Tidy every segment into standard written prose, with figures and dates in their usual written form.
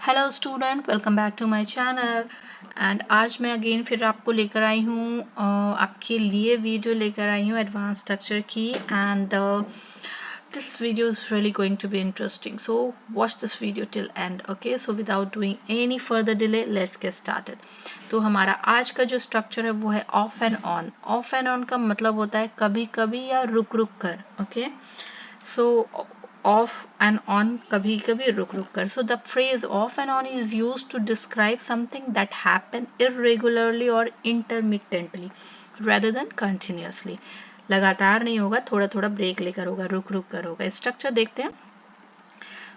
Hello student, welcome back to my channel. And आज मैं again फिर आपको लेकर आई हूँ आपके लिए वीडियो लेकर आई हूँ एडवांस स्ट्रक्चर की। And this video is really going to be interesting, so watch this video till end. Okay, so without doing any further delay let's get started. तो हमारा आज का जो स्ट्रक्चर है वो है off and on. Off and on का मतलब होता है कभी कभी या रुक रुक कर। Okay, so off and on kabhi kabhi ruk ruk kar. So the phrase off and on is used to describe something that happen irregularly or intermittently rather than continuously. लगातार नहीं होगा, थोड़ा थोड़ा ब्रेक लेकर होगा, रुक रुक कर होगा। स्ट्रक्चर देखते हैं।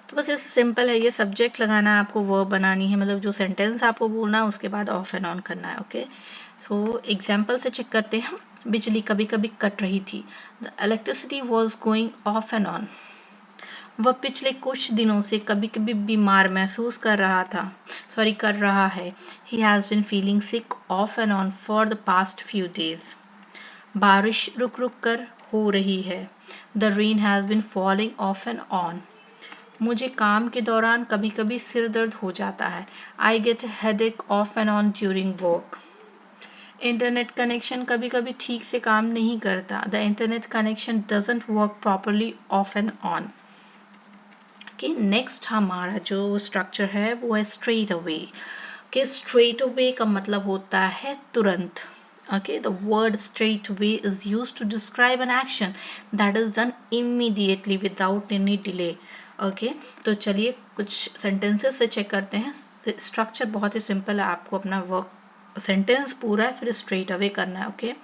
तो बस ऐसे सिंपल है, ये सब्जेक्ट लगाना है आपको, वर्ब बनानी है, मतलब जो सेंटेंस आपको बोलना है उसके बाद ऑफ एंड ऑन करना है। ओके, सो एग्जाम्पल से चेक करते हैं। बिजली कभी कभी कट रही थी। The electricity was going of and on. वह पिछले कुछ दिनों से कभी कभी बीमार महसूस कर रहा है। He has been feeling sick off and on for the past few days. बारिश रुक रुक कर हो रही है। The rain has been falling off and on. मुझे काम के दौरान कभी कभी सिर दर्द हो जाता है। I get a headache off and on during work. Internet connection कभी कभी ठीक से काम नहीं करता। The internet connection doesn't work properly off and on. कि नेक्स्ट हमारा जो स्ट्रक्चर है वो है स्ट्रेट अवे। कि स्ट्रेट अवे का मतलब होता है तुरंत। Okay, the word straight away is used to describe an action that is done immediately without any delay. Okay, तो चलिए कुछ सेंटेंसेस से चेक करते हैं। स्ट्रक्चर बहुत ही सिंपल है, आपको अपना वर्क सेंटेंस पूरा है फिर स्ट्रेट अवे करना है। ओके,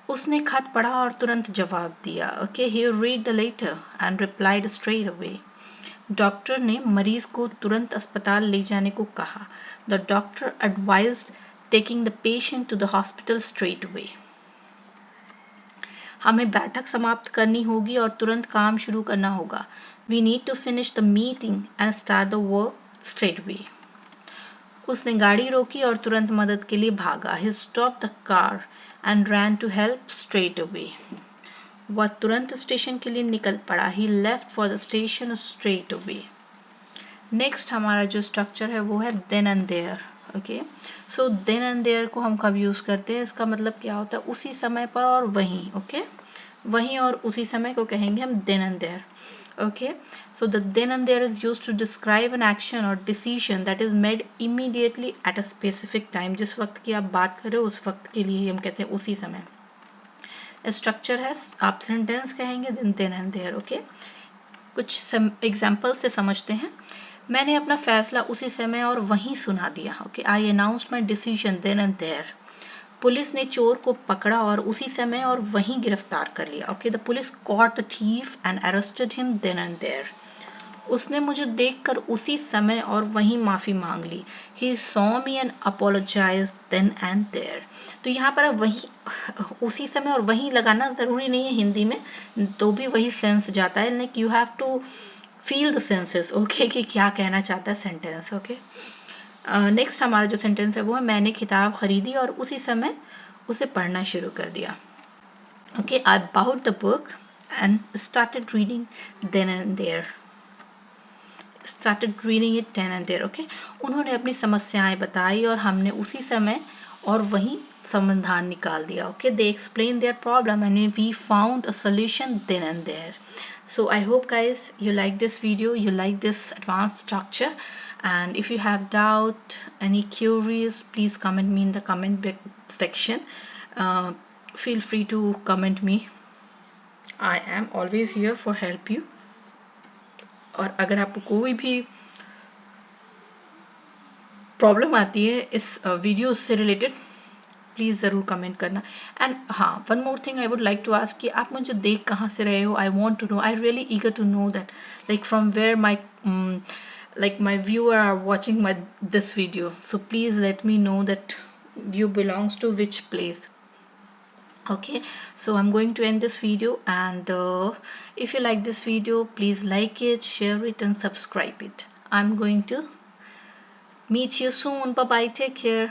उसने खत पढ़ा और तुरंत जवाब दिया। Okay, he read the letter and replied straight away. Doctor ने मरीज को तुरंत अस्पताल ले जाने को कहा। The doctor advised taking the patient to the hospital straight away. हमें बैठक समाप्त करनी होगी और तुरंत काम शुरू करना होगा। We need to finish the meeting and start the work straight away. उसने गाड़ी रोकी और तुरंत मदद के लिए भागा। He stop the car and ran to help straight away. वह तुरंत स्टेशन के लिए निकल पड़ा। He left for the station straight away. Next हमारा जो स्ट्रक्चर है वो है then and there. Okay, so then and there को हम कब यूज करते हैं, इसका मतलब क्या होता है, उसी समय पर और वहीं। ओके, वहीं और उसी समय को कहेंगे हम then and there. Okay, so the then and there is used to describe an action और decision that is made immediately at a specific time. जिस वक्त की आप बात करें उस वक्त के लिए हम कहते हैं उसी समय। स्ट्रक्चर है, आप सेंटेंस कहेंगे देन एंड देयर। ओके, कुछ एग्जाम्पल से समझते हैं। मैंने अपना फैसला उसी समय और वहीं सुना दिया। Okay, I announce my decision then and there. Police ने चोर को पकड़ा और उसी समय और वहीं गिरफ्तार कर लिया। Okay, the police caught the thief and arrested him then and there. उसने मुझे देखकर उसी समय और वहीं माफी मांग ली। He saw me and apologized then and there. तो यहाँ पर वहीं उसी समय और वहीं लगाना जरूरी नहीं है, हिंदी में तो भी वही सेंस जाता है। Like you have to feel the senses. Okay, कि क्या कहना चाहता है सेंटेंस। ओके, नेक्स्ट हमारा जो सेंटेंस है वो है मैंने किताब खरीदी और उसी समय उसे पढ़ना शुरू कर दिया। Okay, I bought the book and started reading then and there. started reading it then and there. Okay, उन्होंने अपनी समस्याएं बताई और हमने उसी समय और वहीं समाधान निकाल दिया। Okay, they explained their problem and we found a solution then and there. So I hope guys you like this video, you like this advanced structure, and if you have doubt, any queries, please comment me in the comment section. Feel free to comment me. I am always here for help you. और अगर आपको कोई भी problem आती है इस video से related please ज़रूर कमेंट करना। एंड हाँ, one more thing I would like to ask कि आप मुझे देख कहाँ से रहे हो। I want to know, I really eager to know that like from where my viewer are watching this video. So please let me know that you belongs to which place. Okay, so I'm going to end this video, and if you like this video, please like it, share it, and subscribe it. I'm going to meet you soon. Bye bye, take care.